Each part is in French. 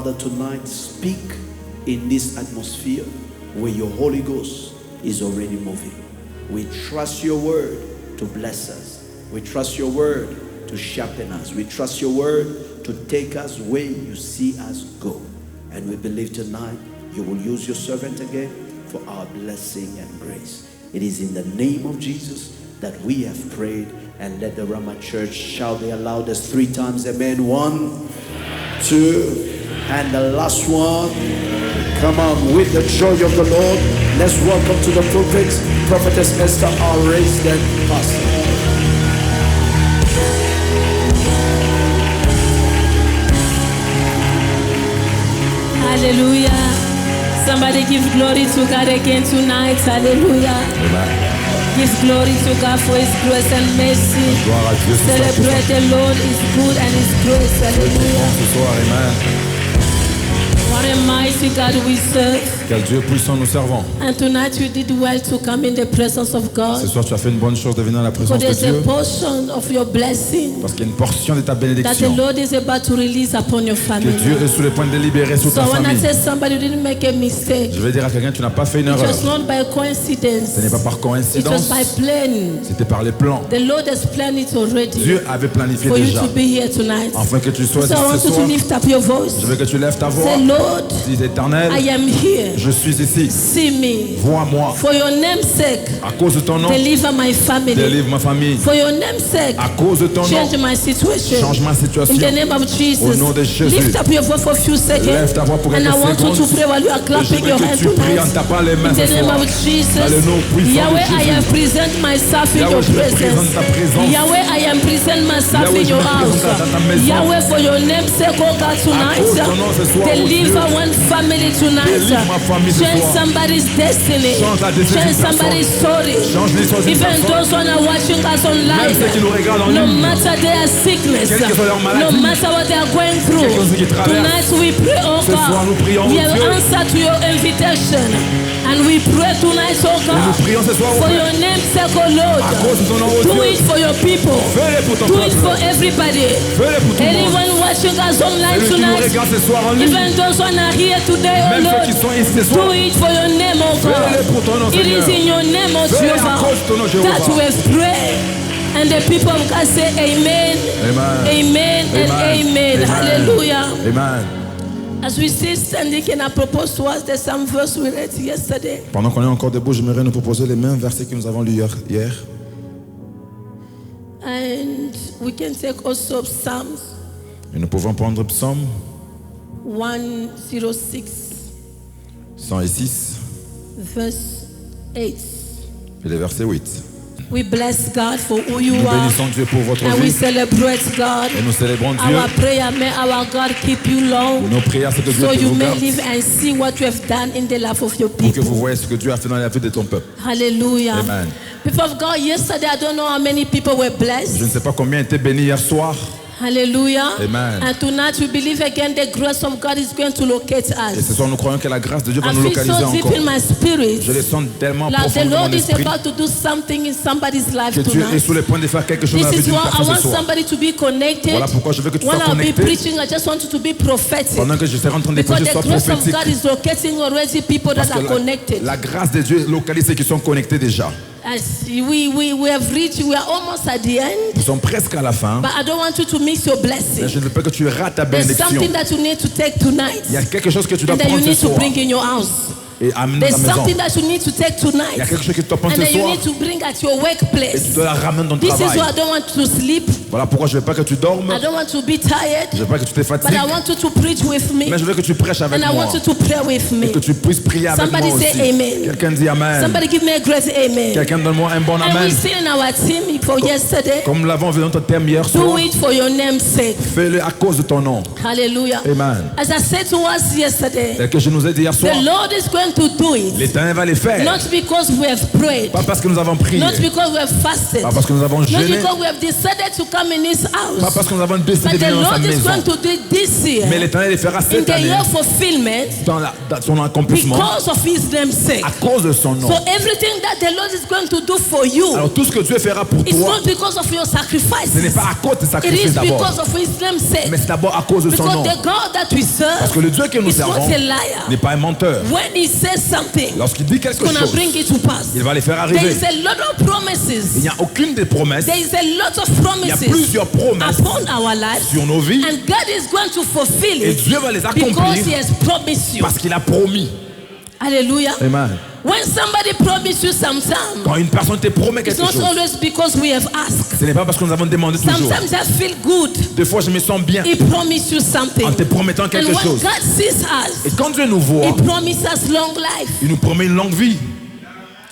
Father, tonight speak in this atmosphere where your Holy Ghost is already moving. We trust your word to bless us. We trust your word to sharpen us. We trust your word to take us where you see us go. And we believe tonight you will use your servant again for our blessing and grace. It is in the name of Jesus that we have prayed, and let the Rama Church shout their loudest 3 times. Amen. 1, 2, and the last one. Come on, with the joy of the Lord, let's welcome to the pulpit Prophetess Esther, our resident pastor. Hallelujah. Somebody give glory to God again tonight. Hallelujah. Amen. Give glory to God for His grace and mercy. Gloire à Dieu. Celebrate the Lord is good and His grace. Hallelujah. Ce soir, amen. What a mighty God we serve. Quel Dieu puissant nous servons. And tonight you did well to come in the presence of God. Ce soir, tu as fait une bonne chose de venir dans la For présence de there's a Dieu. portion of your blessing Parce qu'il y a une portion de ta that the bénédiction Lord is about to release upon your que family. Dieu est sur le point de libérer sur So ta when I famille. say somebody didn't make a mistake, Je vais dire à quelqu'un, tu n'as pas fait une it erreur. was not by coincidence. Ce n'est pas par It was coïncidence. by plan. C'était par les plans. The Lord has planned it already Dieu avait planifié for you déjà. to be here tonight. Afin que tu sois So I want ici ce you to soir. lift up your voice. Je veux que tu lèves ta voix. Say, Lord, Dis éternel, I am here. je suis ici. See me. Vois-moi. For your name's sake, À cause de ton nom, deliver my family. délivre ma famille. For your name's sake, À cause de ton nom, change my situation. change ma In situation. the name of Jesus, Au nom de Jésus. lift up your voice for a few seconds. Lève ta voix pour And quelques I want you to secondes. pray while you are Je clapping veux your que hands tu pries en tonight. tapant les mains In the ce name soir. of Jesus, Dans le nom puissant Yahweh, de I Jésus. am present myself in Yahweh, your je te presence. présente ta présence. Yahweh, I am present myself Yahweh, in je your me house. présente à ta maison. Yahweh, for your name's sake, oh God, tonight, cause de ton nom ce soir, oh deliver Dieu. one family tonight. Délivre ma famille ce Change soir. somebody's destiny. Change la destinée Change d'une somebody's story. Change l'histoire d'une Even personne. those who are watching us online, Même ceux qui nous regardent en no ligne. matter their sickness, Quelle que soit leur maladie. no matter what they are going through, Quelle que soit ce qu'ils traversent. tonight we pray, oh Ce soir, nous God, prions, we oh have Dieu. answered to your invitation, and we pray tonight, oh Et God, nous prions ce soir, oh for Père. your name's sake, oh Lord, À cause de ton nom, oh do Dieu. it for your people, Fais-le pour ton do it peuple. for everybody, Fais-le pour tout le monde. anyone watching us online Celui qui nous tonight, regarde ce soir en ligne. even those who are here today, oh Même Lord, ceux qui sont ici ce do soir. it for your name, oh Fais-le pour ton nom, God. It is Seigneur. in your name, oh Fais-le à Jehovah, cause de ton nom, Jéhovah. that we have prayed. And the people of God say amen, Amen. amen, and amen. Hallelujah. Amen. As we stay standing, can I propose to us the same verse we read yesterday? Pendant qu'on est encore debout, j'aimerais nous proposer les mêmes versets que nous avons lus hier. And we can take also Psalms Et nous pouvons prendre Psaume 106, 106 verse 8. et le verset 8. We bless God for who you Nous are, bénissons Dieu pour votre and we vie celebrate God. et nous célébrons Dieu. Our prayer, may our God keep you long, Nos prières, c'est que Dieu so te you vous may garde live and see what you have done in the life of your pour que people. vous voyez ce que Dieu a fait dans la vie de ton peuple. Hallelujah. Amen. People of God, yesterday I don't know how many people were Je blessed. ne sais pas combien étaient bénis hier soir. Hallelujah. Amen. And tonight we believe again the grace of God is going to locate Et ce us. soir, nous croyons que la grâce de Dieu va I nous feel localiser so deep encore. in my spirit Je le sens tellement that the profond dans mon Lord is esprit about to do something in somebody's life que Dieu est tonight. sur le point de faire quelque chose dans la This vie is d'une why I personne want ce soir. somebody to be connected. Voilà pourquoi je veux que tu When sois I'll be connecté. preaching, I just want you to be prophetic. Pendant que je serai en train de Because prêcher, the sois grace of prophétique. God is locating already people that Parce are que connected. la grâce de Dieu localise ceux qui sont connectés déjà. As we have reached, we are almost at the end. Nous sommes presque à la fin. But I don't want you to miss your Mais blessing. je ne veux pas que tu rates ta There's bénédiction. something that you need to take tonight Il y a quelque chose que tu dois and that you prendre ce need to soir bring in your house. et amener dans There's ta maison. something that you need to take Il y a tonight quelque chose que tu dois prendre and ce that you soir need to bring at your et tu workplace. dois la ramener dans ton This is travail. why I don't want to sleep. Voilà pourquoi je ne veux pas que tu dormes. I don't want to be tired. Je ne veux pas que tu te But fatigues. I want you to preach with me. Mais je veux que tu prêches avec And I moi. want you to pray with me. Et que tu puisses prier avec Somebody moi say aussi. amen. Quelqu'un dit Amen. Somebody give me a great amen. Quelqu'un donne-moi un bon And Amen. we see in our team for yesterday, Comme nous l'avons vu dans ton thème hier do soir. it for your name's sake. Fais-le à cause de ton nom. Hallelujah. Amen. As I said to us yesterday, Tel que je nous ai dit hier soir. the Lord is going to do it. L'Éternel va les faire. Not because we have prayed, Pas parce que nous avons prié. not because we have fasted, Pas parce que nous avons not jeûné. because we have decided to come come in his Pas house. parce que nous avons décidé But de the venir dans sa Lord is maison. going to do it this year. Mais l'Éternel le fera In cette the année year fulfillment. dans son accomplissement Because of his name's sake. à cause de son nom. So everything that the Lord is going to do for you, Alors tout ce que Dieu fera pour it's toi, not because of your ce n'est sacrifices. pas à cause de It sacrifices is d'abord, because of his name's sake. mais c'est d'abord à cause de son Because nom. the God that we Parce serve que le Dieu que nous is not servons a liar. n'est pas un menteur. When he says something, Lorsqu'il dit he's quelque going to chose, bring it to pass. il va les faire There arriver. is a lot of Il promises. n'y a aucune des promesses. There is a lot of Il y a promises plusieurs promesses upon our lives. sur nos vies And God is going to fulfill et it Dieu va les because accomplir he has promised you. parce qu'il a promis. Hallelujah. Amen. When somebody promises you sometimes, Quand une personne te promet it's quelque not chose, always because we have asked. ce n'est pas parce que nous avons demandé toujours. Sometimes I feel good. Des fois, je me sens bien He promised you something. en te promettant And quelque when chose. God sees us, Et quand Dieu nous voit, he promises us long life. il nous promet une longue vie.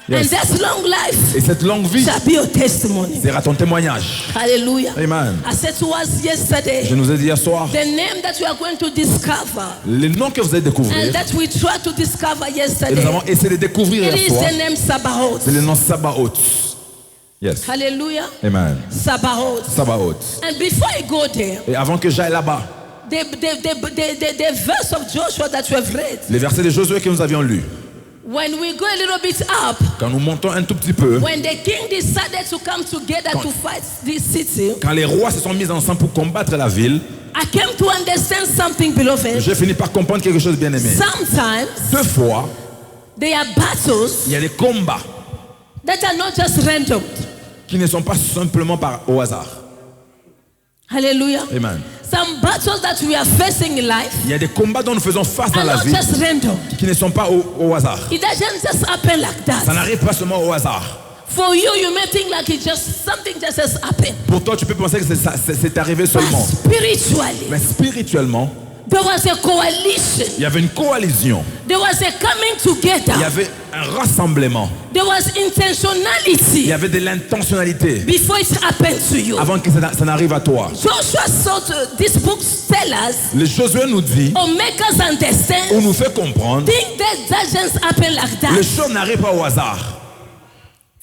And Yes. that long life Et cette longue vie shall be your testimony. sera ton témoignage. Hallelujah. Amen. I said to us yesterday, Je nous ai dit hier soir, the name that we are going to discover les noms que vous allez découvrir, and that we tried to discover et nous yesterday, avons essayé de découvrir it hier is soir, the name Sabaoth. c'est le nom Sabaoth. Yes. Hallelujah. Amen. Sabaoth. Sabaoth. And before I go there, Et avant que j'aille là-bas, the verse of Joshua that we have read, les versets de Josué que nous avions lus, when we go a little bit up, quand nous montons un tout petit peu, when the king decided to come together to fight this city, quand les rois se sont mis ensemble pour combattre la ville, I came to understand something, beloved. j'ai fini par comprendre quelque chose de bien aimé. Sometimes Deux fois, there are battles il y a des combats that are not just random. qui ne sont pas simplement au hasard. Hallelujah. Amen. Some battles that we are facing in life Il y a des combats dont nous faisons face dans are la not vie just random. qui ne sont pas au hasard. It doesn't just happen like Ça that. n'arrive pas seulement au hasard. For you, you may think like it just something just has happened. Pour toi, tu peux penser que c'est arrivé But seulement. spiritually, Mais spirituellement, there was a coalition. il y avait une coalition. There was a coming together. Il y avait un rassemblement. There was Il intentionality y avait de l'intentionnalité before it happened to you. avant que ça n'arrive à toi. Joshua saw this book tell us Le Josué nous dit, or make us on understand nous fait comprendre, things that doesn't happen like les that. choses n'arrivent pas au hasard.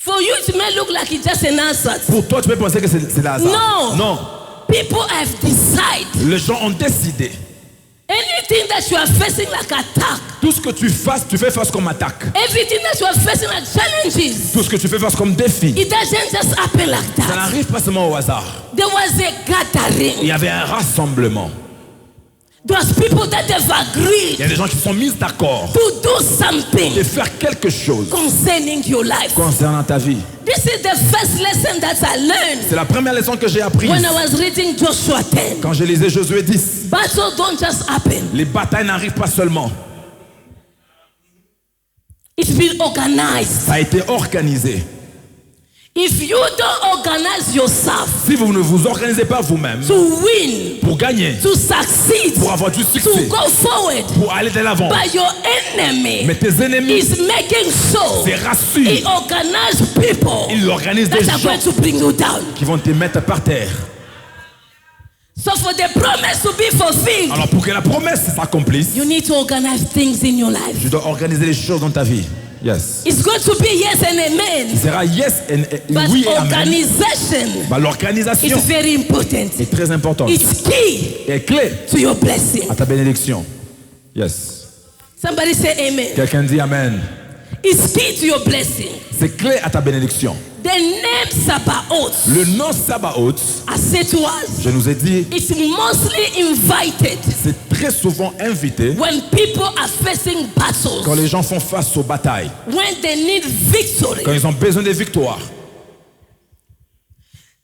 For you, it may look like it's just an answer. Pour toi, tu peux penser que c'est le hasard. No. Non. People have decided Les gens ont décidé. anything that you are facing like attack, Tout ce que tu fais face comme attaque. everything that you are facing like challenges, Tout ce que tu fais face comme défi. it doesn't just happen like Ça that. n'arrive pas seulement au hasard. There was a Il gathering. y avait un rassemblement. There was people that have Il y agreed a des gens qui sont mis d'accord to do something de faire quelque chose concerning your life. concernant ta vie. This is the first lesson that I learned C'est la première leçon que j'ai apprise when I was reading Joshua 10. quand je lisais Josué 10. Battles don't just happen. Les batailles n'arrivent pas seulement. It's been organized. Ça a été organisé. If you don't organize yourself Si vous ne vous organisez pas vous-même to win, pour gagner, to succeed, pour avoir du to succès, go forward, pour aller de l'avant, but your enemy mais tes ennemis, is making sure c'est rassurent. he organized people Ils organisent des that are gens going to bring you down. qui vont te mettre par terre. So for the promise to be fulfilled, Alors pour que la promesse s'accomplisse, you need to organize things in your life. tu dois organiser les choses dans ta vie. Yes. It's going to be yes and amen, Il sera yes and but oui et amen. organization Bah, is l'organisation very important. est très importante. It's key Et clé to your blessing. à ta bénédiction. Yes. Somebody say amen. Quelqu'un dit amen. It's key to your blessing. C'est clé à ta bénédiction. The name Sabaoth, Le nom Sabaoth, I said to us, je nous ai dit, it's mostly invited c'est très souvent invité when people are facing battles, quand les gens font face aux batailles, when they need victory. quand ils ont besoin de victoires.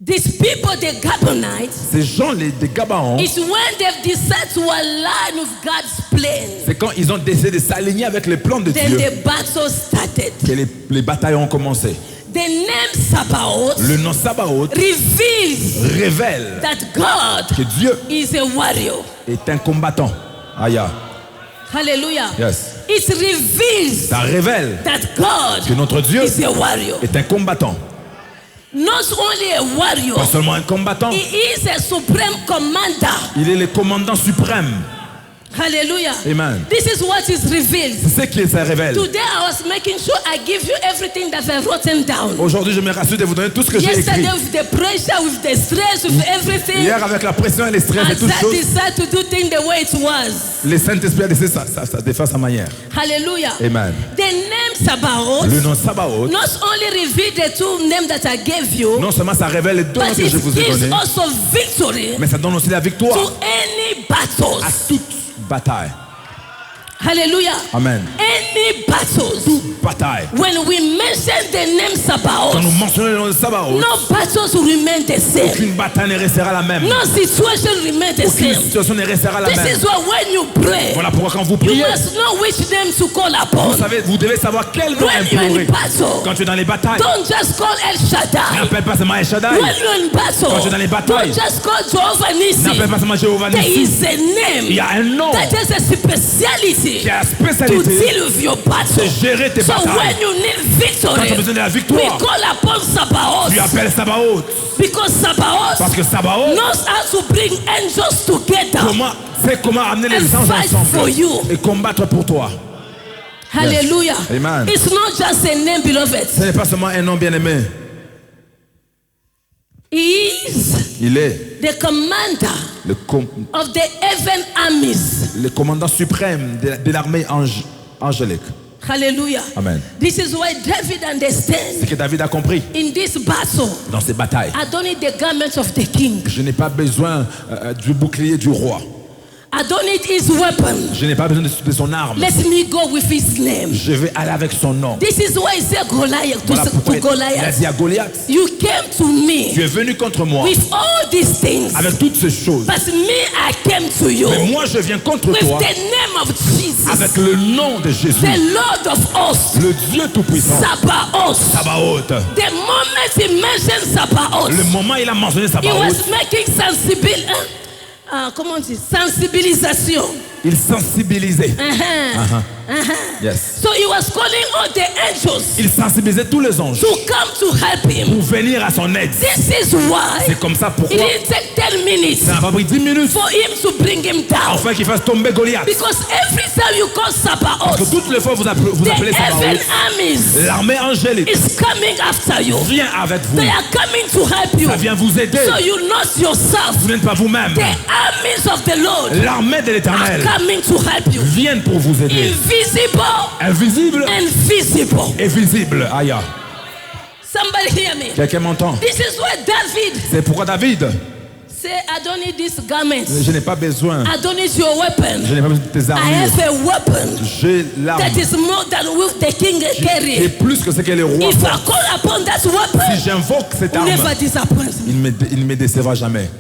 These people, the Gabonites, Ces gens, des Gabaons, it's when they've decided to align with God's plan. c'est quand ils ont décidé de s'aligner avec les plans de Then Dieu the battle started. que les batailles ont commencé. The name Sabaoth Le nom Sabaoth reveals révèle that God que Dieu is a warrior. est un combattant. Aya. Hallelujah. Yes. It reveals Ça révèle that God que notre Dieu is a warrior. est un combattant. Not only a warrior, Pas seulement un combattant, he is a supreme commander. il est le commandant suprême. Hallelujah. Amen. This is what is revealed. C'est ce qui se révèle. Today I was making sure I give you everything that I've written down. Aujourd'hui, je me rassure de vous donner tout ce que j'ai écrit. Yesterday with the pressure, with the stress, with everything. Hier, avec la pression et le stress et toutes I choses, decided to do things the way it was. le Saint-Esprit a laissé ça de faire sa manière. Hallelujah. Amen. The name Sabaoth Le nom Sabaoth, not only revealed the two names that I gave you, non seulement ça révèle les deux noms but que je it vous ai gives donnés, also victory mais ça donne aussi la victoire to any à battles. toute bataille. Hallelujah. Amen. Any battles. Bataille. When we mention the name Quand Sabaoth, nous mentionnons le nom de Sabaoth, no battles will remain the same. aucune bataille ne restera la même. No situation remain the Aucune same. situation ne restera la This même. is why when you pray, Voilà pourquoi quand vous you priez, must know which name to call vous upon. savez, vous devez savoir quel nom When you're implorer. in battle, Quand tu es dans les batailles, don't just call El Shaddai. n'appelle pas seulement El Shaddai. When you're in battle, Quand tu es dans les batailles, don't just call Jehovah Nissi. n'appelle pas seulement Jéhovah There Nissi. is a name Il y a un nom that is a speciality qui a la to spécialité deal with your battle. de gérer tes So when batailles. you need Quand tu as victory, besoin de la we victoire, call upon Sabaoth, tu appelles Sabaoth. because Sabaoth Parce que Sabaoth knows how to bring angels together. sait comment amener les And anges fight for ensemble you. et combattre pour toi. Hallelujah. Amen. It's not just a name, beloved. Ce n'est pas seulement un nom bien-aimé. He is Il est the commander of the heaven armies. le commandant suprême de l'armée angélique. Hallelujah. Amen. This is why David Ce understands que David a compris in this battle, dans ces batailles. I don't need the garments of the king. Je n'ai pas besoin du bouclier du roi. I don't need his weapon. Je n'ai pas besoin de son arme. Let me go with his name. Je vais aller avec son nom. This is why he said Goliath Voilà pourquoi to il a Goliath. dit à Goliath, You came to tu me es venu contre moi with all these things, avec toutes ces choses. but me I came to you Mais moi je viens contre with toi the name of Jesus, avec le nom de Jésus, the Lord of hosts, le Dieu Tout-Puissant. Sabaoth. Sabaoth. The moment he mentioned Sabaoth, Le moment il a mentionné he Sabaoth, was making comment on dit, sensibilisation. il sensibilisait. Yes. So he was calling all the angels Il sensibilisait tous les anges to come to help him. pour venir à son aide. This is why C'est comme ça it pourquoi didn't take 10 minutes ça n'a pas pris 10 minutes for him to bring him down. afin qu'il fasse tomber Goliath. Because every time you call Parce que Sabaoth, toutes les fois vous the appelez heaven Sabaoth, armies l'armée angélique is coming after you. vient avec vous. They are coming to help you. Ça vient vous aider. So you not yourself. Vous n'êtes pas vous-même. The armies of the Lord L'armée de are l'Éternel coming to help you. vient pour vous aider. Invisible Invisible and visible. et visible. Aïe. Somebody hear me. Quelqu'un m'entend? This is why David C'est pourquoi David, say, I don't need these garments. je n'ai pas besoin. I don't need your weapon. Je n'ai pas besoin de tes I armures. have a weapon J'ai l'arme that is more than what the king qui est carry. plus que ce que les rois If I portent. call upon that Si weapon, j'invoque cette will arme, never disappoint me. il ne me décevra jamais.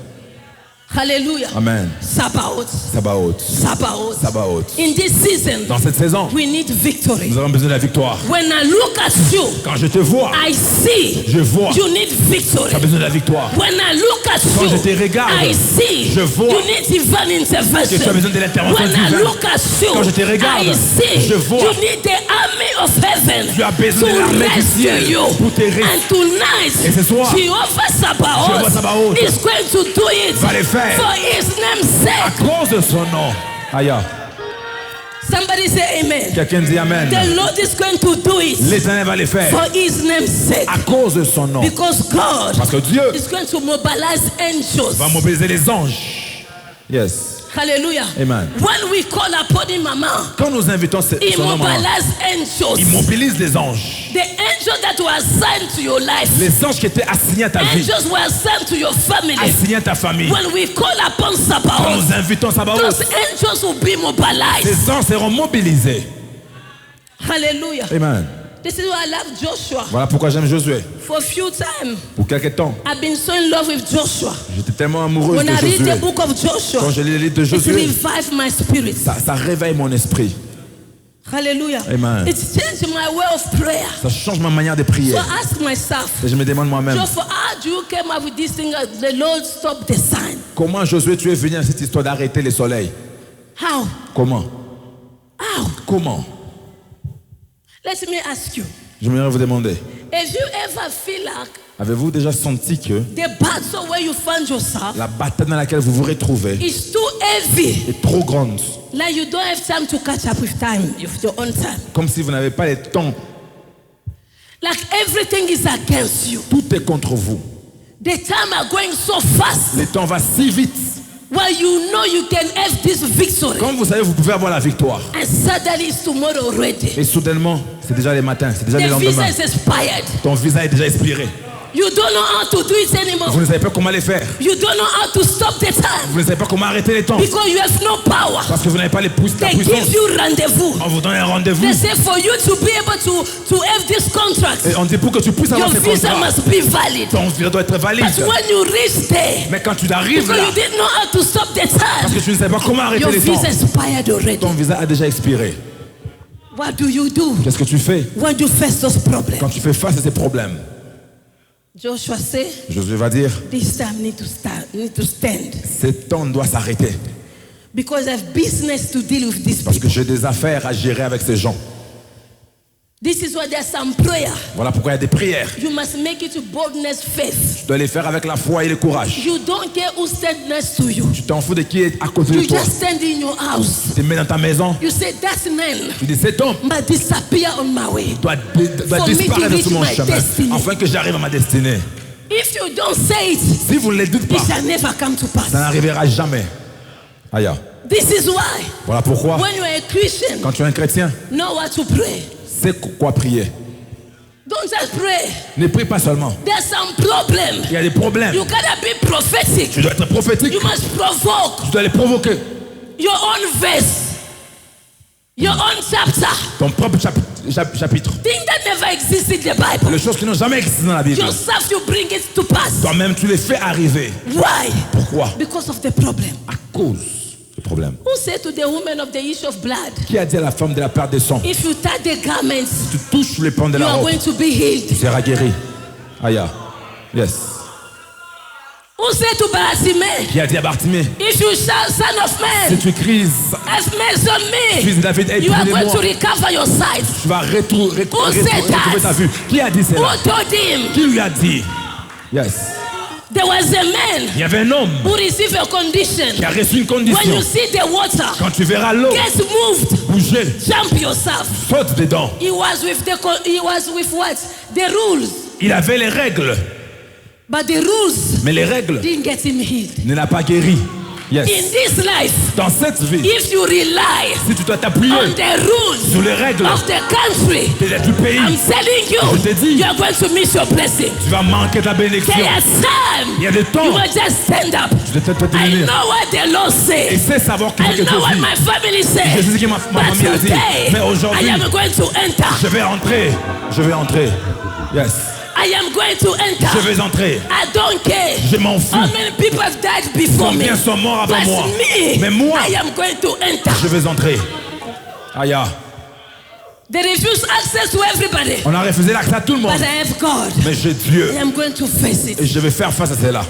Hallelujah. Amen. Sabaoth. Sabaoth. Sabaoth. Sabaoth. In this season, Dans cette saison, we need victory. nous avons besoin de la victoire. When I look at you, Quand je te vois, I see je vois. you need victory. Tu as besoin de la victoire. When I look at Quand je you, te regarde, I see je vois you need divine intervention. que tu as besoin de l'intervention When I divine. look at you, Quand je te regarde, I see je vois. you need the army of heaven Tu as besoin de to l'armée du rescue ciel you. pour te rescuer. And tonight, Et ce soir, Jehovah Jehovah Sabaoth is going to do it va le faire. for his name's À sake. cause de son nom. Aïe. Somebody say amen. Quelqu'un dit Amen. The Lord is going to do it L'Éternel va le faire. for his name's sake. À cause de son nom. Because God Parce que Dieu is going to mobilize angels. va mobiliser les anges. Yes. Hallelujah. Amen. When we call upon him, Mama, Quand nous invitons he son nom, mobilizes angels. il mobilise les anges. The angels that were assigned to your life, Les anges qui étaient assignés à ta vie, angels were assigned to your family. assignés à ta famille. When we call upon Quand Sabaoth, nous invitons Sabaoth, those angels will be mobilized. les anges seront mobilisés. Hallelujah. Amen. This is why I love Joshua. Voilà pourquoi j'aime Josué. For a few times, Pour quelque temps, I've been so in love with Joshua. j'étais tellement amoureuse When de I read Josué. the book of Joshua, Quand je lis le livre de it Josué, revived my spirit. ça réveille mon esprit. Hallelujah. Amen. It changed my way of prayer. Ça change ma manière de prier. So I ask myself, Et je me demande moi-même, Joshua, how do you come up with this thing? The Lord stopped the sign. comment Josué tu es venu à cette histoire d'arrêter le soleil? How? Comment? How? Comment? Let me ask you. Je voudrais vous demander. Have you ever feel like Avez-vous déjà senti que the battle where you find yourself la bataille dans laquelle vous vous retrouvez is too heavy? est trop grande? Like you don't have time to catch up with time, with your own time. Comme si vous n'avez pas le temps. Like everything is against you. Tout est contre vous. The time are going so fast. Le temps va si vite. Well, you know you can have this victory. Comme vous savez, vous pouvez avoir la victoire. And suddenly it's tomorrow already. Et soudainement, c'est déjà les matins, c'est déjà le The visa lendemain. is expired. Ton visa est déjà expiré. You don't know how to do it Vous anymore. ne savez pas comment les faire. You don't know how to stop the time. Vous ne savez pas comment arrêter les temps. Because you have no power. Parce que vous n'avez pas la They puissance. give you rendezvous. On vous donne un rendez-vous. They say for you to be able to have this contract, Et on dit pour que tu puisses your avoir ces visa contrats, must be valid. ton visa doit être valide. But when you reach there, Mais quand tu arrives because là, you didn't know how to stop the parce time, que tu ne sais pas comment arrêter your les temps, visa expired already. ton visa a déjà expiré. What do you do Qu'est-ce que tu fais when you face those problems? quand tu fais face à ces problèmes? Joshua said, Josué va dire, this time need to stand. ce temps doit s'arrêter. Because I have business to deal with these Parce que people. j'ai des affaires à gérer avec ces gens. This is why there's some prayer. Voilà pourquoi il y a des prières. You must make it to boldness, faith. Tu dois les faire avec la foi et le courage. You don't care who stands next to you. Tu t'en fous de qui est à côté de You toi. just stand in your house. Tu te mets dans ta maison. You say, that man Tu dis, cet homme must disappear on my way. doit For me to disparaître reach sur mon my chemin destiny. afin que j'arrive à ma destinée. If you don't say it, Si vous ne le dites pas, it shall never come to ça pass. n'arrivera jamais. Aïe. This is why Voilà pourquoi, when you are a Christian, quand tu es un chrétien, know what to pray. sais quoi prier. Don't just pray. Ne prie pas seulement. There's some problem. Il y a des problèmes. You gotta be prophetic. Tu dois être prophétique. You must provoke Tu dois les provoquer. your own verse, your own chapter. Ton propre chapitre. Things that never exist in the Bible. Les choses qui n'ont jamais existé dans la Bible. Yourself, you bring it to pass. Toi-même, tu les fais arriver. Why? Pourquoi? Because of the problem. À cause du problème. Who said to the woman of the issue of blood, Qui a dit à la femme de la perte des sangs, if you touch the garments, tu touches les pans de you la are robe, going to be healed? tu seras guéri. Aïe. Yes. Who said to Bartimaeus, Qui a dit à Bartimée, if you shout, son of si man, tu cries, have mercy on fils me, de David, you are going to épouse-moi, recover your sight. tu vas retrouver said that? ta vue. Qui a dit Who cela? told him? Qui lui a dit? Yes. There was a man Il y avait un homme who received a condition. qui a reçu une When condition. you see the water, Quand tu verras l'eau get moved, bouger, jump yourself. saute dedans. He was with what? The rules. Il avait les règles, But the rules mais les règles didn't get him healed. ne l'a pas guéri. Yes. In this life, Dans cette vie, if you rely si tu dois t'appuyer on the rules sur les règles of the country, du pays, I'm telling you, Je te dis. you are going to miss your blessing. tu vas manquer ta bénédiction. There are times Il y a des temps, you will just stand up. tu dois te I tenir know what the Lord et says. sais savoir qu'il faut I que know what tu my vis. family Je sais says. ce que ma But famille a dit. today, Mais I aujourd'hui, am going to enter. je vais entrer. Je vais entrer. Yes. I am going to enter. Je vais entrer. I don't care. Je m'en fous. How many people have died before me? Combien sont morts avant But moi? me, Mais moi, I am going to enter. je vais entrer. Aïe. They refuse access to everybody. On a refusé l'accès à tout le monde. But I have God. Mais j'ai Dieu. I am going to face Et it. je vais faire face à cela.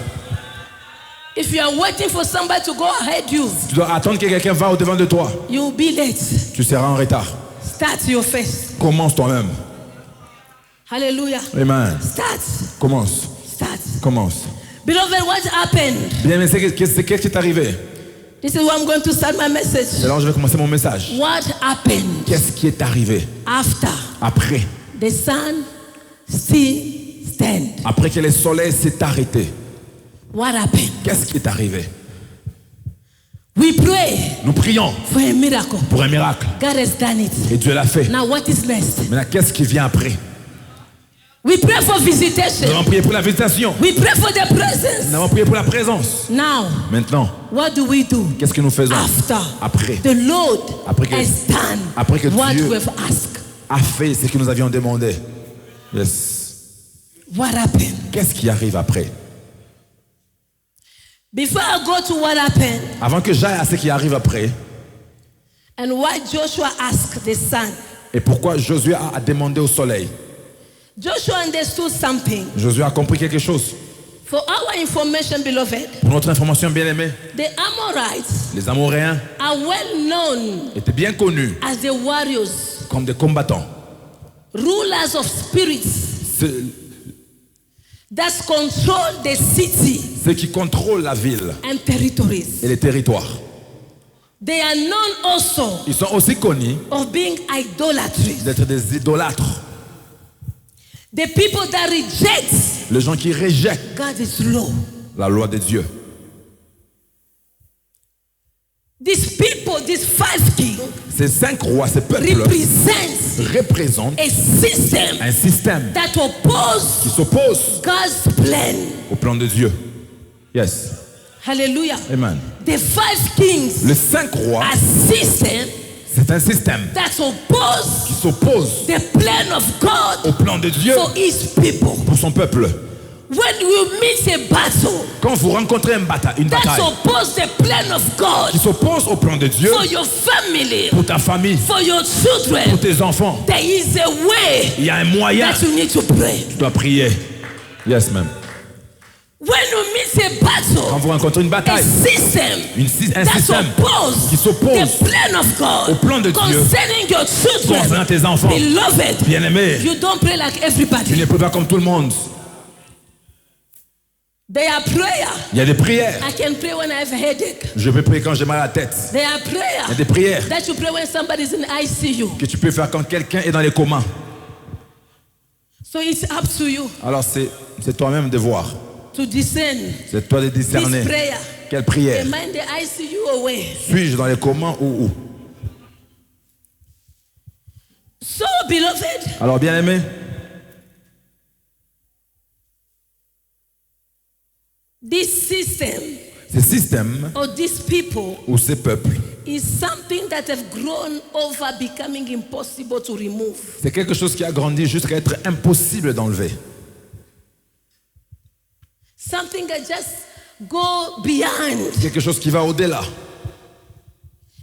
If you are waiting for somebody to go ahead you, Tu dois attendre que quelqu'un va au-devant de toi. you will be late. Tu seras en retard. Start your face. Commence toi-même. Hallelujah. Amen. Start. Commence. Start. Commence. Beloved, what happened? Bien, mais qu'est-ce qui est arrivé? This is where I'm going to start my message. C'est là où je vais commencer mon message. What happened Qu'est-ce qui est arrivé after après? the sun still stand? Après que le soleil s'est arrêté. What happened? Qu'est-ce qui est arrivé? We pray Nous prions for a miracle. pour un miracle. God has done it. Et Dieu l'a fait. Now what is next? Maintenant, qu'est-ce qui vient après? We pray for Nous visitation. avons prié pour la visitation. We pray for the presence. Nous avons prié pour la présence. Now, Maintenant, what do we do? qu'est-ce que nous faisons? After Après, the Lord Après que- has done après que what Dieu- we've asked. a fait ce que nous avions demandé. Yes. What happened? Qu'est-ce qui arrive après? Before I go to what happened Avant que j'aille à ce qui arrive après, and why Joshua asked the sun, et pourquoi Josué a demandé au soleil. Joshua understood something. Josué a compris quelque chose. For our information, beloved, Pour notre information bien aimée, the Amorites les Amoréens are well known étaient bien connus as the warriors, comme des combattants. rulers of spirits, that control the city ceux qui contrôlent la ville and territories. et les territoires. They are known also Ils sont aussi connus of being idolatry. d'être des idolâtres. The people that reject Les gens qui rejettent God's law. la loi de Dieu. These people, these 5 kings, Ces 5 rois, ces peuples représentent a system un système that oppose qui s'oppose God's plan. au plan de Dieu. Yes. Hallelujah. Amen. The 5 kings Les 5 rois, are system c'est un système that oppose qui s'oppose the plan of God au plan de Dieu for his people. pour son peuple. When you meet a battle Quand vous rencontrez une that bataille oppose the plan of God qui s'oppose au plan de Dieu for your family, pour ta famille, for your pour children, tes enfants, there is a way il y a un moyen. that you need to pray. Tu dois prier. Yes, même. When you meet a Quand battle, vous rencontrez une a bataille, system un that système oppose qui s'oppose the plan of God au plan de Dieu concerning your children, concernant tes enfants, beloved, bien-aimés, you don't pray like tu everybody. ne peux pas comme tout le monde. There are prayer. Il y a des prières. I can pray when I have a headache. Je peux prier quand j'ai mal à la tête. There are Il y a prayer des prières that you pray when somebody is in ICU. que tu peux faire quand quelqu'un est dans les comas. So it's up to you Alors c'est toi-même de voir. to discern C'est toi de discerner. this prayer. Quelle prière? Am I in the ICU or where? Suis-je dans les comas ou où? So, beloved, Alors bien-aimé, this system ces systèmes or these people ou ces peuples, is something that have grown over becoming impossible to remove. c'est quelque chose qui a grandi jusqu'à être impossible d'enlever. Something that just go beyond Quelque chose qui va au-delà.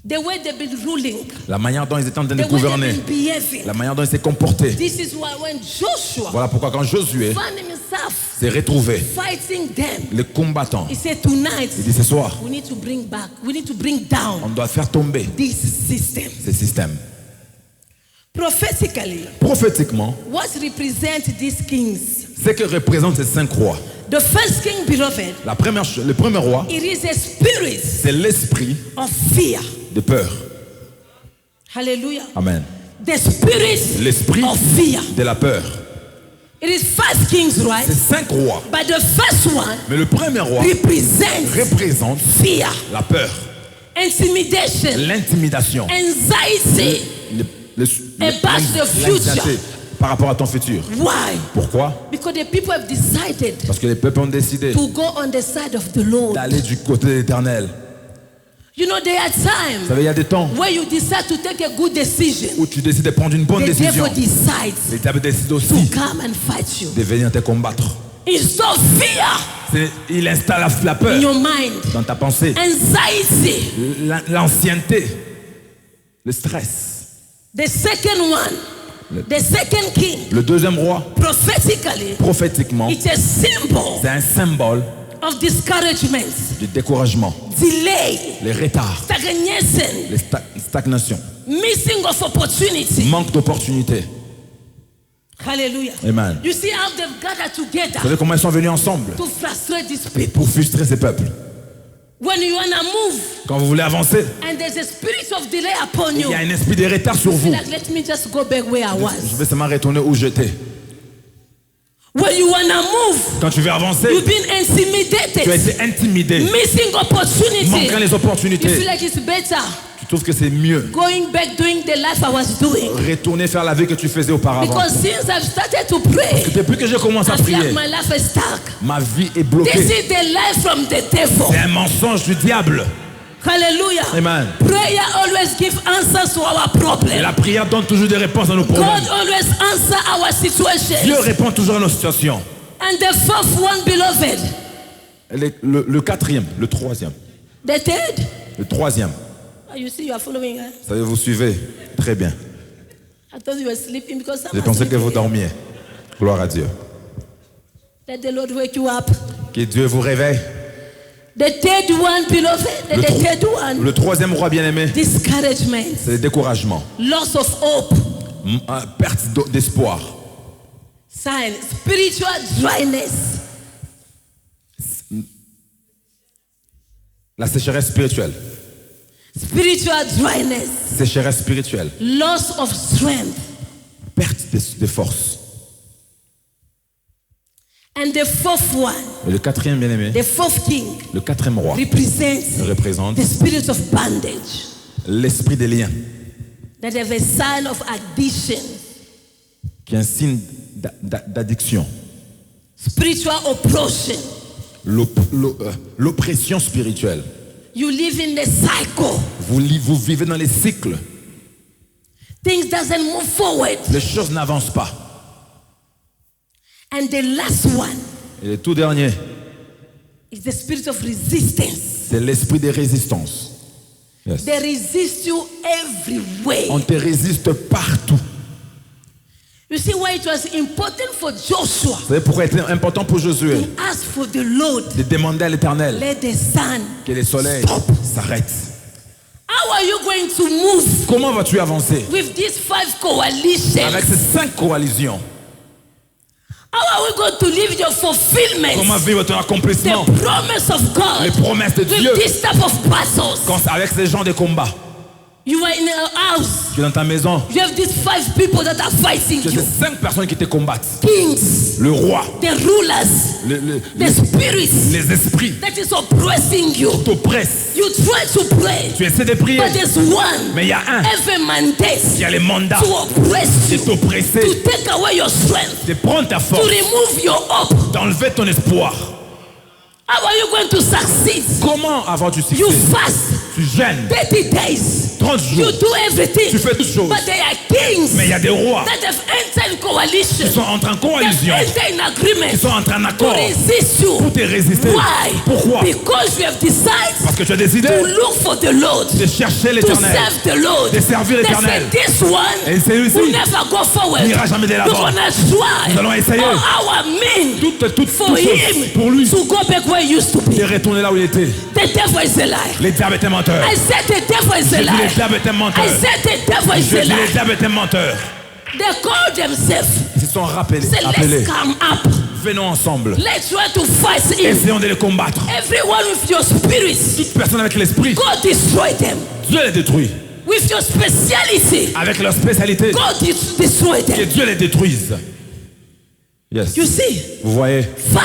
the way they've been ruling, La manière dont ils étaient en train de the way they've gouverner, been behaving. la manière dont ils s'est comporté. This is why when Joshua Voilà pourquoi quand Josué found himself s'est retrouvé, fighting them, les combattants, he said, tonight il dit ce soir, we need to bring down on doit faire tomber this system. ces systèmes. Prophetically, Prophétiquement, what represent these kings? ce que représentent ces 5 rois. The first king, beloved, Le premier roi, it is a spirit c'est l'esprit of fear. de peur. Hallelujah. Amen. The spirit L'esprit of fear. de la peur. It is 5 kings, right? C'est 5 rois. But the first one Mais le premier roi represents représente fear, la peur, intimidation, l'intimidation, anxiety about the future. l'anxiété par rapport à ton futur. Why? Pourquoi? Because the people have decided Parce que les peuples ont décidé to go on the side of the Lord. d'aller du côté de l'Éternel. You know, there are Vous times savez, il y a des temps where you decide to take a good decision. où tu décides de prendre une bonne The décision. devil decides Le diable décide to aussi come and fight you. de venir te combattre. Install fear Il installe la in peur your mind, dans ta pensée. anxiety. L'ancienneté, le stress. The second one, the second king, Le deuxième roi, prophétiquement, it's a symbol c'est un symbole of discouragement, du découragement, delay, les retards, stagnation, les stagnations, missing of opportunity. manque d'opportunités. Hallelujah. Amen. You see how they've gathered Vous together savez comment ils sont venus ensemble to frustrate these people. pour frustrer ces peuples. When you want to move Quand vous voulez avancer, and there's a spirit of delay upon il you, y a un esprit de retard sur vous. like, let me just go back where I Je was. vais seulement retourner où j'étais. When you want to move, Quand tu veux avancer, you've been tu as intimidated, été intimidé, missing opportunity. manquant les You feel opportunités. like it's better Tu trouves que c'est mieux going back doing the life I was doing. retourner faire la vie que tu faisais auparavant. Because since I've started to pray, Depuis que je commence à I feel prier, like my life is stuck. ma vie est This bloquée. is the life from the devil. C'est un mensonge du diable. Hallelujah. Amen. Prayer always gives answers to our Et problem. la prière donne toujours des réponses à nos God problèmes. always answers our Dieu situations. répond toujours à nos situations. And the fourth one, beloved, Le quatrième, le troisième. the third. Le troisième. Oh, you see, you are following. Huh? Ça vous suivez très bien. I thought you were sleeping because J'ai someone pensé que vous sleeping. dormiez. Gloire à Dieu. Let the Lord wake you up. Que Dieu vous réveille. The third one, beloved, Le, the tro- third one, le troisième roi bien-aimé, discouragement, c'est le découragement. loss of hope, Perte d'espoir. Sign. Spiritual dryness. La sécheresse spirituelle. Spiritual dryness. Sécheresse spirituelle. Loss of strength. Perte de force. And the fourth one, Et le quatrième bien-aimé, the fourth king, le quatrième roi, représente the spirit of bondage. l'esprit des liens, That have a sign of addiction. qui est un signe d'addiction. Spiritual oppression. L'oppression spirituelle. You live in the cycle. Vous vivez dans les cycles. Things doesn't move forward. Les choses n'avancent pas. And the last one Et le tout dernier, is the spirit of resistance. c'est l'esprit des résistances. Yes. They resist you everywhere. On te résiste partout. You see why it was important for Joshua Vous savez pourquoi il était important pour Josué to ask for the Lord. de demander à l'Éternel Let the sun que les soleils stop. s'arrêtent. How are you going to move Comment vas-tu avancer with these 5 coalitions? avec ces 5 coalitions? How are we going to live your fulfillment? Comment vivre ton accomplissement? The promise of God. Les promesses de Dieu. With this type of battles. Avec ces gens de combat. You are in a house. Tu es dans ta maison. You have these 5 people that are fighting Tu as you. ces 5 personnes qui te combattent. Kings. Le roi. The rulers. The spirits. Les esprits. That is oppressing you. T'oppressent. You try to pray. Tu essaies de prier. But there's one. Mais il y a un. Every mandate. Il y a les mandats. To oppress de you. t'oppresser. To take away your strength. De prendre ta To force. remove your hope. D'enlever ton espoir. How are you going to succeed? Comment avant-tu succès? You fast. Tu gênes. 30 days. 30 jours. You do everything. Tu fais toutes choses. But they are kings. Mais il y a des rois that have entered coalition. qui sont entrés en coalition. That entered in agreement. Qui sont entrés en accord. To resist you. Pour te résister. Why? Pourquoi? Because you have decided. Parce que tu as décidé to look for the Lord. De chercher To l'Éternel. serve the Lord. De servir l'Éternel. They said, this one Et celui-ci will never go forward. n'ira jamais de l'avant. We're gonna try. Nous allons essayer. Our men. Toutes for choses him pour lui. to go back where he used to be. De retourner là où il était. The devil is a liar. Le diable est un menteur. I said the devil is a Je dis liar. le diable est un menteur. I said the devil is Je a dis le liar. diable est un menteur. They call themselves. Ils se sont rappelés. Say, let's come up. Venons ensemble. Let's try to fight him. Essayons de les combattre. Everyone with your spirits. Toute personne avec l'esprit. God destroy them. Dieu les détruit. With your speciality. Avec leur spécialité. God destroy Que them. Dieu les détruise. Yes. You see? Vous voyez? 5.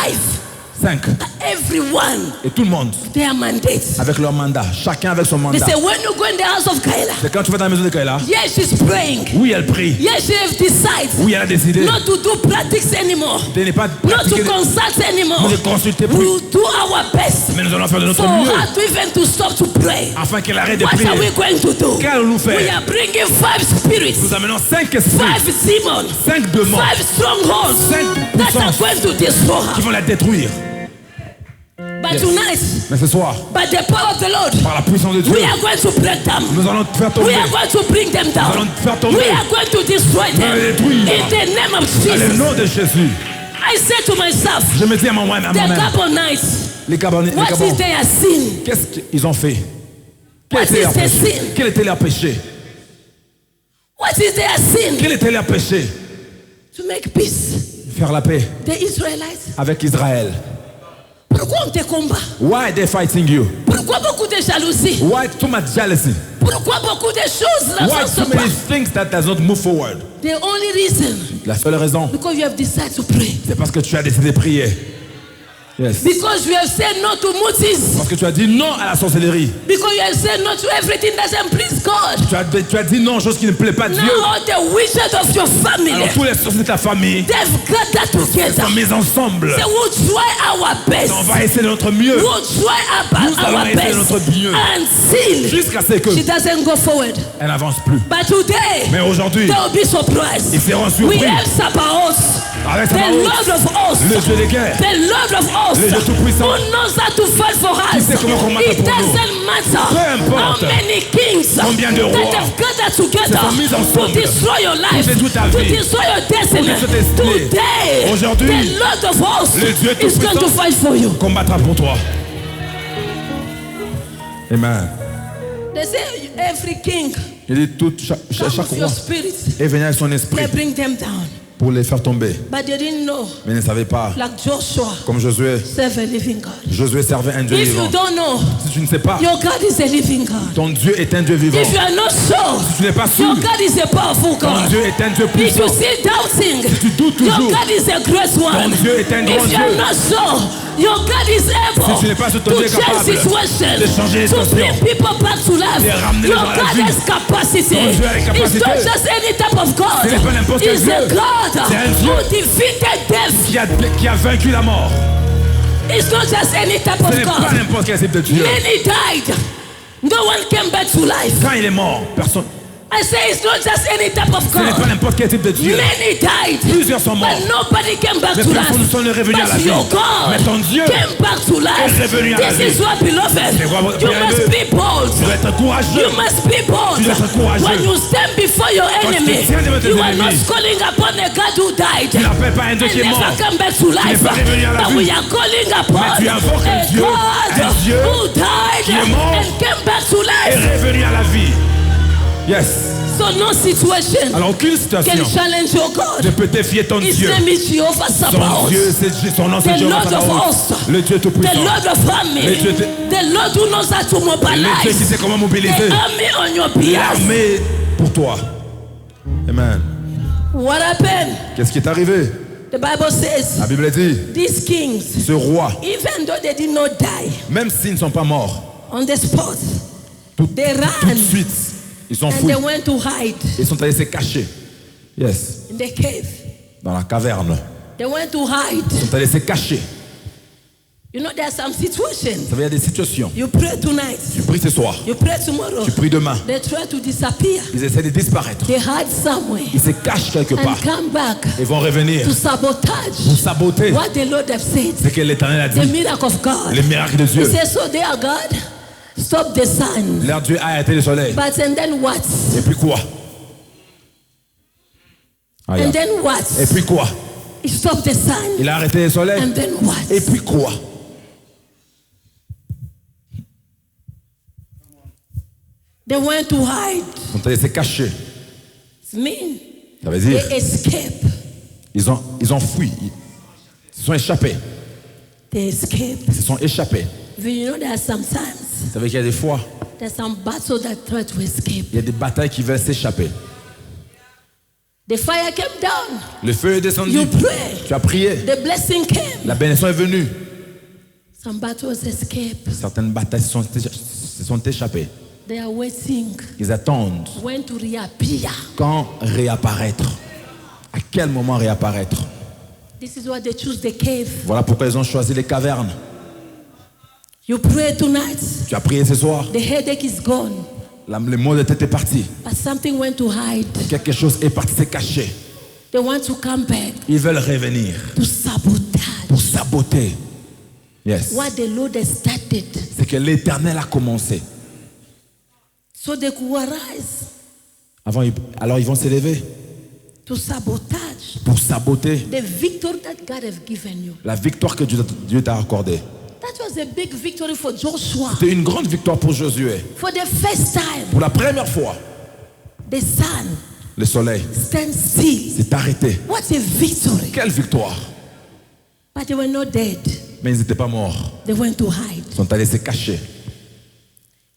5. Everyone. Et tout le monde. Their mandates. Avec leur mandat. Chacun avec son They mandat. say when you go in the house of Kaila. C'est quand tu vas dans la maison de Kaila. Yes, she's praying. Oui, elle prie. Yes, she has decided. Oui, elle a décidé Not to do practice anymore. de ne pas Not to pratiquer, consult anymore. de consulter We plus. will do our best. Mais nous allons faire de notre For mieux her to even to stop to pray. afin qu'elle arrête de What prier. are we going to do? Qu'allons-nous faire? We are bringing 5 spirits. Nous amenons 5 esprits, 5 demons. 5 démons 5 strongholds. 5 That are puissances going to destroy qui her. vont la détruire. But Yes. tonight, Mais ce soir, by the power of the Lord, par la puissance de Dieu, we are going to break them. nous allons te faire We tomber. are going to bring them Nous down. allons te faire tomber. We are going to destroy Nous allons them. les détruire. In the name of Dans le Jesus. nom de Jésus, I said to myself, je me dis à moi-même, the Gabonites, les Gabons, what is their sin? qu'est-ce qu'ils ont fait? What is their sin? Quel était leur péché? What is their sin? Quel était leur péché? To make peace. Faire la paix The Israelites. avec Israël. Pourquoi on te combat? Why are they fighting you? Pourquoi beaucoup de jalousie? Why too much jealousy? Pourquoi beaucoup de choses Why n'avancent too pas? many things that does not move forward? The only reason, La seule raison, because you have decided to pray. c'est parce que tu as décidé de prier. Yes. Because you have said no to Moses. Parce que tu as dit non à la sorcellerie. Because you have said no to everything that doesn't please God. Tu as dit non aux choses qui ne plaisent pas à Dieu. Now all the witches of your family, Alors tous les sorciers de ta famille they've gathered together. sont mis ensemble. They will try our best. On va essayer de notre mieux We'll try Nous allons our essayer best notre mieux. until jusqu'à ce que she doesn't go forward. elle n'avance plus. But today, Mais aujourd'hui, they will be surprised. ils seront We surpris have Sabaoth, avec the Sabaoth, Lord of hosts, le Dieu des guerres, the Lord of hosts, le Dieu tout-puissant, who knows how to fight for us. sait comment combattre It pour nous. doesn't matter Peu importe how many kings combien de rois that have gathered together se sont mis ensemble to destroy your life, pour détruire ta to vie, destroy your destiny. pour détruire tes destinées. Today, Aujourd'hui, the Lord of hosts le Dieu is going to tout-puissant fight for you. combattra pour toi. Amen. They say every king Il dit tout, chaque comes with roi your spirit. est venu avec son esprit. They bring them down. pour les faire tomber. But they didn't know, Mais ils ne savaient pas, like Joshua, comme Josué, serve a living God. Josué servait un Dieu If vivant. you don't know, Si tu ne sais pas, your God is a living God. ton Dieu est un Dieu vivant. If you are not sure, Si tu n'es pas sûr, your God is a powerful ton God. Dieu est un Dieu If puissant. you still doubting, tu doutes your toujours, God is a great one. ton Dieu est un grand If you are Dieu. not sure, your God is able Si tu n'es pas sûr, ton to Dieu est change capable situations, de changer les to bring situations, people back to life. de ramener Your les gens à la God vie. has capacity. Ton Dieu a les It's capacités. not just any type of God. Ce n'est pas n'importe quel It's a Dieu. God C'est un Dieu who defeated death. qui a vaincu la mort. It's not just any type Ce of n'est pas God. n'importe quel type de Dieu. Many died. No one came back to life. Quand il est mort, personne. I say it's not just any type of Ce n'est pas God. n'importe quel type de Dieu. Many died. Plusieurs sont morts. But nobody came back Mais to personne ne life. sont revenus à la But vie. your God Mais ton Dieu came back to life. est revenu à la This vie. is what, beloved, C'est quoi, you bien must aimé? be bold. Tu dois être courageux. You must be bold. Tu dois être courageux. When you stand before your Quand tu te enemy, tiens devant tes you are not ennemis, calling upon a God who died tu n'appelles pas un Dieu and qui est never mort. come back to life. pas revenu à la But vie. we are calling upon Mais tu invoques un a Dieu, God un Dieu who died qui est mort and came back to est life. revenu à la vie. Yes. So no situation Alors aucune can situation challenge your ne God. peut défier ton His Dieu. name is Jehovah Son Sabaoth. Dieu, son nom c'est The Jehovah Lord of Sabaoth. hosts. Le Dieu The tout-puissant. Lord of armies. Le Dieu The Lord who knows how to Le Dieu qui mobilize sait comment the mobiliser army on your behalf. l'armée pour toi. Amen. What happened? Qu'est-ce qui est arrivé? The Bible says La Bible dit, these kings, ce roi, even though they did not die même s'ils ne sont pas morts, on the spot, tout they de ran suite, ils sont and fouillés. they went to hide Ils sont allés se cacher. Yes. in the cave. Dans la caverne. They went to hide. Ils sont allés se cacher. You know, there are some situations. Ça veut dire, il y a des situations. You pray tonight. Tu pries ce soir. You pray tomorrow. Tu pries demain. They try to disappear. Ils essaient de disparaître. They hide somewhere Ils se cachent quelque part. and come back Ils vont revenir to sabotage pour saboter what the Lord has said. ce que l'Éternel a The dit. miracle of God. Le miracle de He Dieu. says, so they are God. Stop the sun. Leur Dieu a arrêté le soleil. But and then what? Et puis quoi? Ah, And yeah. then what? Et puis quoi? He stopped the sun. Il a arrêté le soleil. And then what? Et puis quoi? They went to hide. Ils sont allés se cacher. It's mean. Ça veut dire, They escape. ils ont fui. Ils se sont échappés. They escape. Ils se sont échappés. You know, there are sometimes Ça veut dire qu'il y a des fois, there's some battles that try to escape. il y a des batailles qui veulent s'échapper. The fire came down. Le feu est descendu. You pray. Tu as prié. The blessing came. La bénédiction est venue. Some battles escape. Certaines batailles se sont échappées. They are waiting Ils attendent when to reappear. quand réapparaître. À quel moment réapparaître? This is why they choose the cave. Voilà pourquoi ils ont choisi les cavernes. You pray tonight. Tu as prié ce soir. The headache is gone. Le mot de tête est parti. But something went to hide. Quelque chose est parti se cacher. They want to come back Ils veulent revenir to sabotage pour saboter. Yes. what the Lord has started. C'est que l'Éternel a commencé. So they could arise Alors ils vont s'élever to sabotage pour saboter the victory that God has given you. la victoire que Dieu t'a accordée. That was a big victory for Joshua. C'était une grande victoire pour Josué. For the first time, Pour la première fois, the sun le soleil stands still. s'est arrêté. What a victory. Quelle victoire! But they were not dead. Mais ils n'étaient pas morts. They went to hide. Ils sont allés se cacher.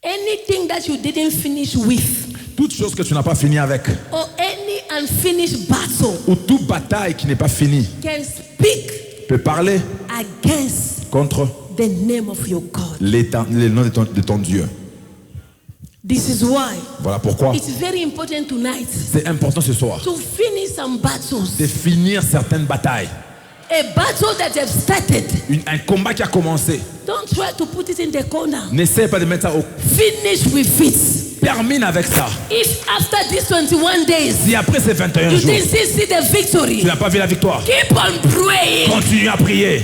Anything that you didn't finish with, Toute chose que tu n'as pas fini avec, or any unfinished battle, ou toute bataille qui n'est pas finie, can speak peut parler against contre the name of your God. le nom de ton Dieu. This is why Voilà pourquoi it's very important tonight c'est important ce soir to finish some battles. de finir certaines batailles. A battle that have started. Un combat qui a commencé. Don't try to put it in the corner. N'essaie pas de mettre ça au... Finish with it. Termine avec ça. If after these 21 days Si après ces 21 you jours, didn't see the victory, tu n'as pas vu la victoire, keep on praying. continue à prier.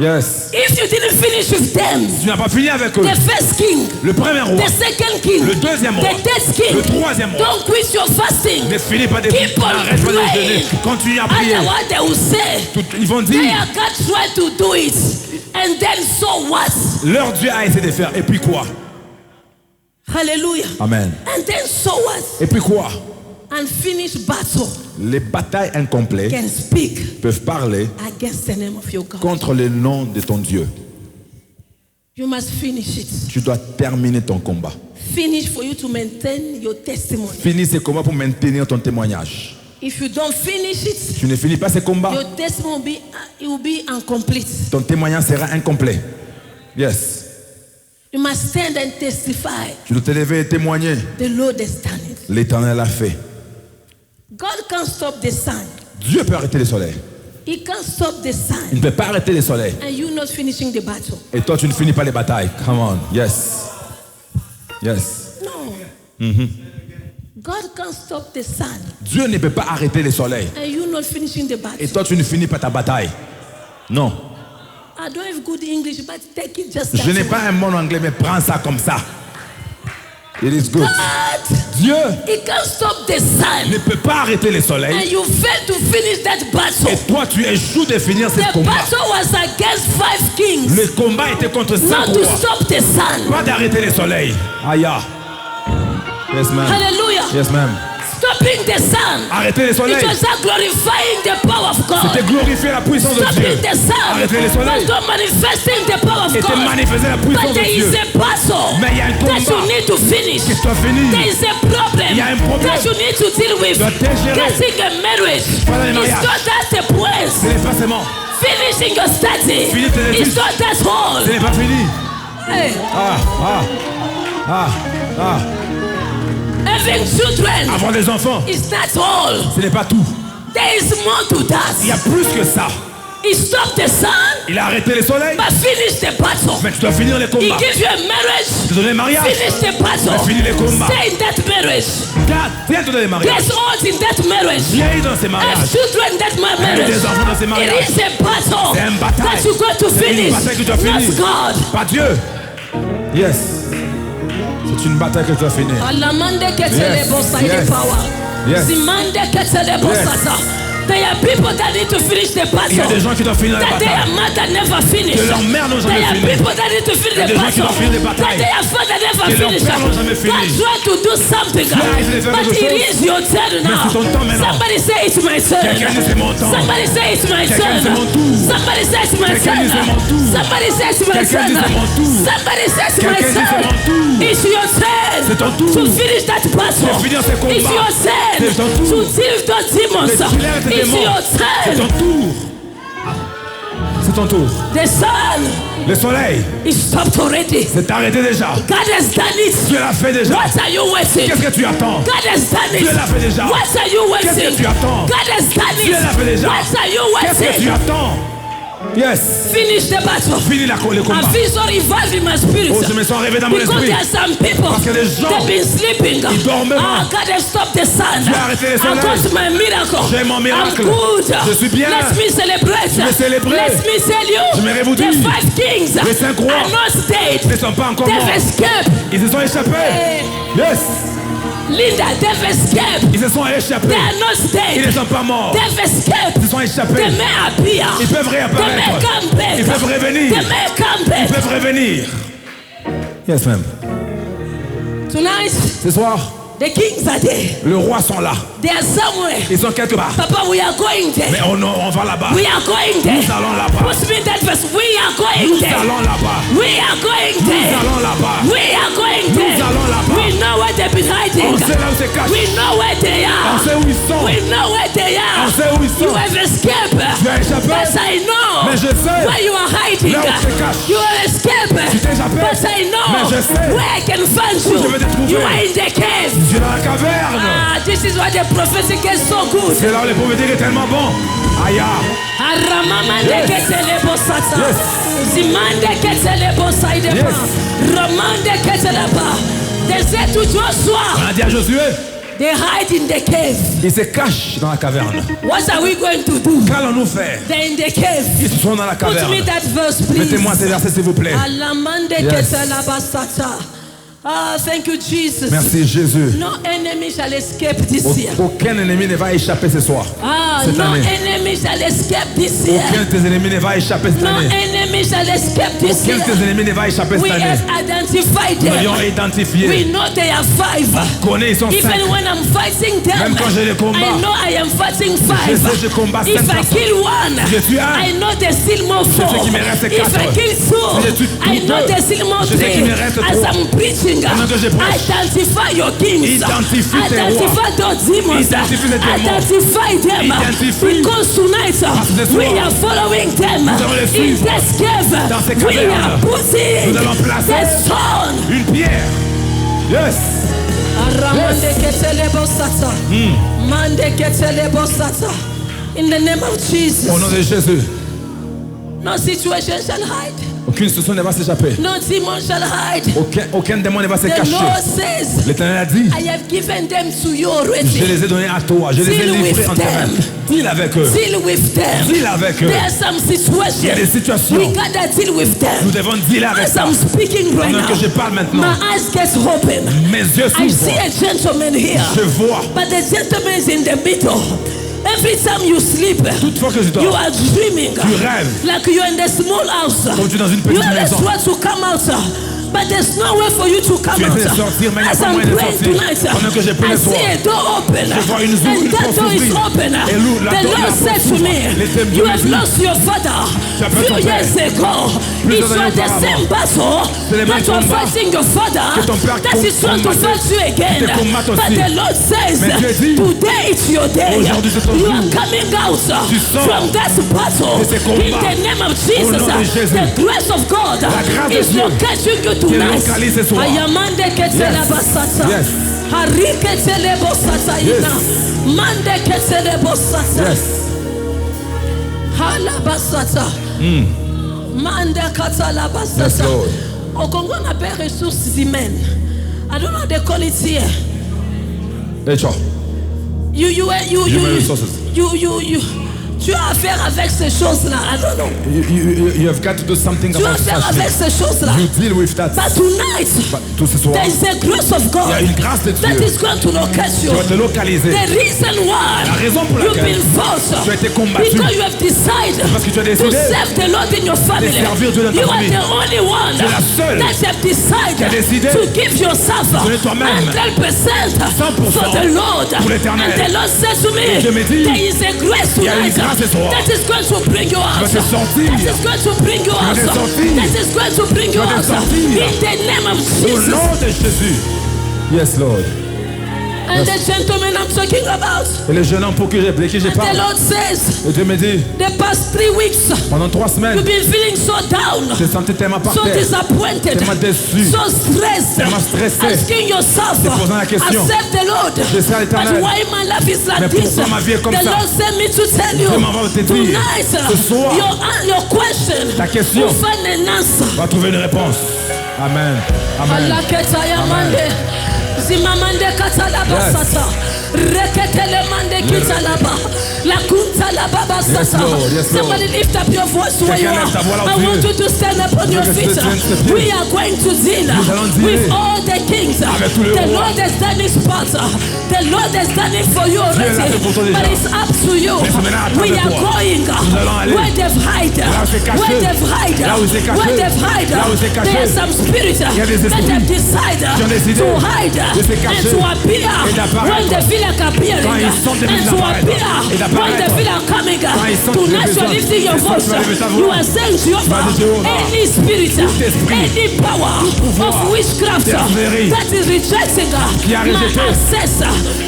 Yes. If you didn't finish with them, Si tu n'as pas fini avec eux, the first king, le premier roi, the second king, le deuxième roi, the third king, le troisième roi, don't quit your fasting. ne finis pas de Keep on arrête pas de praying. jeûner. Continue à prier. Otherwise they will say, Ils vont dire, their God tried to do it, and then so what? leur Dieu a essayé de faire. Et puis quoi? Hallelujah. Amen. And then so what? Et puis quoi? unfinished battle Les batailles incomplètes can speak peuvent parler against the name of your God. contre le nom de ton Dieu. You must finish it. Tu dois terminer ton combat. Finish for you to maintain your testimony. Finis ce combat pour maintenir ton témoignage. If you don't finish it, Tu ne finis pas ce combat, your testimony will be incomplete. ton témoignage sera incomplet. Yes. You must stand and testify. Tu dois te lever et témoigner. The Lord has done it. L'Éternel l'a fait. God can't stop the sun. Dieu peut arrêter le soleil. He can't stop the Il sun. ne peut pas arrêter le soleil. And you not finishing the battle. Et toi, tu ne finis pas les batailles. Come on. Yes. Yes. No. God can't stop the sun. Dieu ne peut pas arrêter le soleil. And you not finishing the battle. Et toi, tu ne finis pas ta bataille. Non. I don't have good English, but take it just Je that n'ai way. pas un mot anglais, mais prends ça comme ça. It is good. God, Dieu He can't stop the sun. ne peut pas arrêter le soleil. And you fail to finish that Et battle. toi, tu échoues de finir ce The combat. battle was against 5 kings. Le combat était contre 5 Not to rois. stop the sun. Pas d'arrêter le soleil. Aïe. Yes, ma'am. Hallelujah. Yes, ma'am. Stopping the sun. Arrêtez le It soleil. was not glorifying the power of God. C'était glorifier la puissance de Dieu. Stopping the sun Arrêtez le soleil. was not manifesting the power of C'était God. manifester la puissance But de there Dieu. is a battle Mais il y a un that you combat need to finish. qui doit finir. There is a problem Il y a un problème that you need to deal with. doit être géré. Getting a marriage. Voilà le It's mariage. not that the place. Ce n'est pas seulement. Finishing your study. Finis tes études. It's not that all. Ce n'est pas fini. Hey, having children Avoir des enfants, is not all. ce n'est pas tout. There is more to Il y a that. plus que ça. He stopped the sun, Il a arrêté le soleil, but finish the battle. mais tu dois finir les He combats. gives you a marriage. Tu dois donner le mariage. Finish the battle. Mais finis les combats. Stay in that marriage. Viens te donner le mariage. Get old in that marriage. Viens dans ces Have mariages. children in that marriage. des enfants dans ces It mariages. is a battle C'est une bataille. that you got to C'est une finish. bataille que tu dois Not finir. God. Pas Dieu. Yes. C'est une bataille que tu dois finir. Alamande ketele Yes, bosa yes, the power. yes. Zimande ketele bosata. There are people that need to finish the battle. Il y a des gens qui doivent finir la That their bataille. mother never finished. Que leur mère n'a jamais There are fini. people that need to finish Il y a the des gens qui battle. doivent finir les That batailles. their father never Que leur finished. père n'a jamais God fini. try to do something. Dieu a essayé de faire But quelque it chose. is your turn now. c'est ton temps maintenant. Somebody say it's my turn. Quelqu'un dit c'est mon temps. Somebody say it's my Quelqu'un turn. dit c'est mon tour. Somebody say it's my Quelqu'un turn. dit c'est mon tour. Somebody say it's my Quelqu'un turn. dit c'est mon tour. Somebody say it's my Quelqu'un dit c'est turn. mon tour. It's your turn. C'est ton tour. To finish that battle. De finir ces combats. It's your turn. C'est ton tour. To deal with those demons. De tuer tes It's démons. your C'est turn. ton tour. C'est ton tour. The sun Le soleil, is stopped already. c'est arrêté déjà. God has done it. Dieu l'a fait déjà. What are you waiting? Qu'est-ce que tu attends? God has done it. Dieu l'a fait déjà. What are you Qu'est-ce waiting? que tu attends? God has done it. Dieu l'a fait déjà. What are you Qu'est-ce que tu waiting? attends? Yes. Finish the battle. Finis le I combat. feel so revived in my spirit. Oh, je me sens rêvé dans mon Because esprit. there are some people Parce que les gens, they've been sleeping. ils dorment. God has stopped the sun. Dieu a arrêté le I soleil. got my miracle. J'ai mon miracle. I'm good. Je suis bien. Let me celebrate. Je vais célébrer. Let me tell you. J'aimerais vous dire. The 5 kings Les 5 rois are not dead. ne sont pas encore morts. They've escaped. Ils se sont échappés. Hey, Yes. Linda, they've escaped. Ils se sont They échappés. are not Ils ne dead. sont pas morts. They've escaped. Ils se sont échappés. They may appear. Ils peuvent They may réapparaître. come back. Ils peuvent revenir. They may come Ils back. peuvent revenir. Yes, ma'am. Tonight, Ce soir, the kings are there. les rois sont là. They are somewhere. Ils sont quelque part. Papa, we are going there. Mais on va là-bas. We are going there. Nous allons là-bas. Put me in that verse. We are going Nous there. allons là-bas. We are going Nous there. allons là-bas. We are going there. Nous allons là-bas. We know where they've been hiding. On sait là où c'est caché. We know where they On are. sait où ils sont. We know where they On are. sait où ils You sont. have escaped. Tu as échappé. But I know Mais je sais. where you are hiding. Là où tu te caches. You have escaped. Tu t'es échappé. But I know Mais je sais. where I can find you. je vais te trouver. You are in the cave. Tu es dans la caverne. This is why the prophecy gets so good. C'est là où les prophétiques est tellement bon. Aïe. Aramamande Yes. ketele bosata. Yes. Zimande ketele bosaide Yes. ba. Ramande ketele ba. They said to Joshua, On a dit à Josué, they hide in the cave. ils se cachent dans la caverne. What are we going to do? Qu'allons-nous faire? They're in the cave. Ils sont dans la Put me caverne. that verse, please. Mettez-moi ces versets, s'il vous plaît. Alamande Yes. ketele basata. Ah, thank you, Jesus. Merci Jésus. No enemy shall escape this year. Aucun ennemi ne va échapper ce soir. Ah, Cette no année. enemy shall escape this year. Aucun de tes ennemis ne va échapper cette No année. enemy shall escape this Aucun de tes year. ennemis ne va échapper We cette année. have identified Nous l'avons them. We identifié. know they are 5. Connais, ils sont 5. Even when I'm fighting them, Même quand je les combats, I know I am fighting je 5. sais, je combats 5 If I personnes. kill one, Je tue un. I know there's still more Je sais 4. qu'il me reste If 4. I kill Si je tue 2, I know deux, there's still more je sais 3. qu'il me reste As 3. I'm preaching, Pendant que je prêche, identify your kings. identifie tes rois. Identify those demons. Identifie les démons. Identify them. Identifie. Because tonight que ce we soir, are following them. nous allons les In suivre. this cave, Dans ces we cavernes, are putting nous allons placer the stone. une pierre. Yes. Aramande ketelebo sata. Mande ketelebo sata. In the name of Jesus. Au nom de Jésus. No situation shall hide. Aucune situation ne va s'échapper. No demon shall hide. Aucun démon ne va se The cacher. Lord says, L'Éternel a dit, I have given them to you je already. les ai donnés à toi. Je les ai Deal livrés with en tes mains. them. Deal avec eux. Deal with them. Deal avec eux. There are some Il y a des situations. situations. We gotta deal with Nous them. devons dealer avec As ça. I'm speaking right Pendant que je now, parle maintenant, my eyes get open. mes yeux I see s'ouvrent. a gentleman here. Je vois. But the gentleman is in the middle. Every time you sleep, Toute fois que je you dors, are dreaming. tu rêves. Like you're in the small house. Comme tu es dans une You petite are maison. trying to come out. But there's no way for you to come Tu out. essaies de sortir, mais il n'y a As pas I'm moyen de praying sortir. tonight, Pendant que je prie I le soir, see a door open. je vois une And that porte door is s'ouvrir. open. Et la The porte Lord said to s'ouvre. me, L'Éternel you me have dit, lost your father tu as perdu few ton père. years ago. Plusieurs It's années not the auparavant. same battle C'est le même that you're combat fighting your father. que ton père That is trying to combattait. fight you again. Te combatte But aussi. the Lord says, Mais Dieu dit, today it's your day. aujourd'hui c'est ton You jour. are coming out Tu sors from that battle. de ces In combats. the name of Au Jesus, nom de Jésus. the grace of God grâce de is Dieu locating you te tonight. localise ce soir. Ayamande ketele basata. Yes. Harike tele bosata ina. Mande ketele bosata. Yes. Hala basata. Mande katala Yes, basata. Lord. Au Congo on appelle ressources humaines. I don't know how they call it here. Rachel, Human resources. Tu as affaire avec ces choses-là. I don't know. you have got to do something Tu as about affaire such avec things. ces choses-là. You deal with that. But tonight, Tout ce soir, there is a grace of il y God a une grâce de that Dieu is going to locate qui you. va te localiser. The reason why La raison pour you've laquelle been forced tu as été combattu, because you have decided parce que tu as to décidé serve the Lord in your family. servir Dieu dans ta You are famille. the only one Tu es la seule that have decided qui a décidé to give yourself donner toi-même 100% 100% for the Lord. pour l'Éternel. And the Lord said to me, Dieu me dit, there is a grace il y a une tonight grâce ce soir. that is going to bring you out. vas te sortir. That is going to bring you out. te sortir. That is going to bring you vas te out. sortir. In the name of Au Jesus. nom de Jésus. Yes, Lord. And the gentleman I'm talking about, Et le jeune homme pour qui de qui je and the parle, Lord says, et Dieu me dit, the past 3 weeks, pendant 3 semaines, you've been feeling so down, je sentais tellement par so terre, disappointed, tellement déçu, so stressed, tellement stressé. asking yourself, Te posant la question. accept the Lord. Je sais à But l'Éternel. why my life is like Mais this? pourquoi ma vie est comme The ça? Lord sent me to tell you, Dieu m'envoie te dire, tonight, ce soir, your question, ta question will find an answer. va trouver une réponse. Amen. Amen. Alaketa ya mande. Zimamande katalaba Yes. sata. Reketele mande kitalaba. La kuntalaba basata. Yes, Lord. Yes, Lord. Somebody lift up your voice where you Quelqu'un are. lève ta voix là où I tu want es. you to stand up on your que tu feet. te tiennes tes pieds. We are going to deal Nous allons dealer with all the kings. avec tous les The rois. Lord has done his part. The Lord has done it for you Dieu l'a already. fait pour toi déjà. But it's up to you. Mais c'est maintenant à toi We de are toi. going Nous allons aller where they've hide. là où c'est caché. Where they've hide. Là où c'est caché. Where they've hide. Là où c'est caché. There are some spirits Il y a des that esprits have decided qui ont décidé to hide de se and cacher to appear et d'apparaître. when they feel like appearing Quand ils sentent and to d'apparaître appear et when d'apparaître. they feel like coming. Quand ils sentent Tonight le you're besoin. lifting your Et quand voice. tu vas lever ta voix, You are saying Jehovah, vas dire, Jehovah, any spirit, esprit, any power pouvoir, of witchcraft sorcellerie, that is rejecting qui a my rejeté access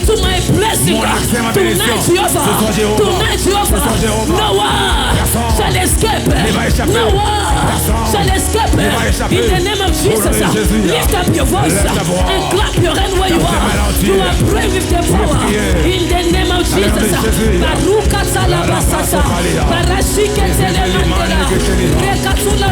to my blessing. mon accès à ma Tonight bénédiction. Jehovah, Ce soir, Jéhovah. tonight Ce soir, Jehovah, Jéhovah. no one Personne shall escape. ne va échapper. No one Personne shall escape. ne va échapper. In the name of Au nom Jesus, de Jésus, lift up your voice lève ta voix. and clap your hand where you Dans tes are. mains entières. You are praying with the power. prier. In the name of Dans le nom de Jesus, Jésus. Baruka Salabasata, Barashike Telemandela, Rekatula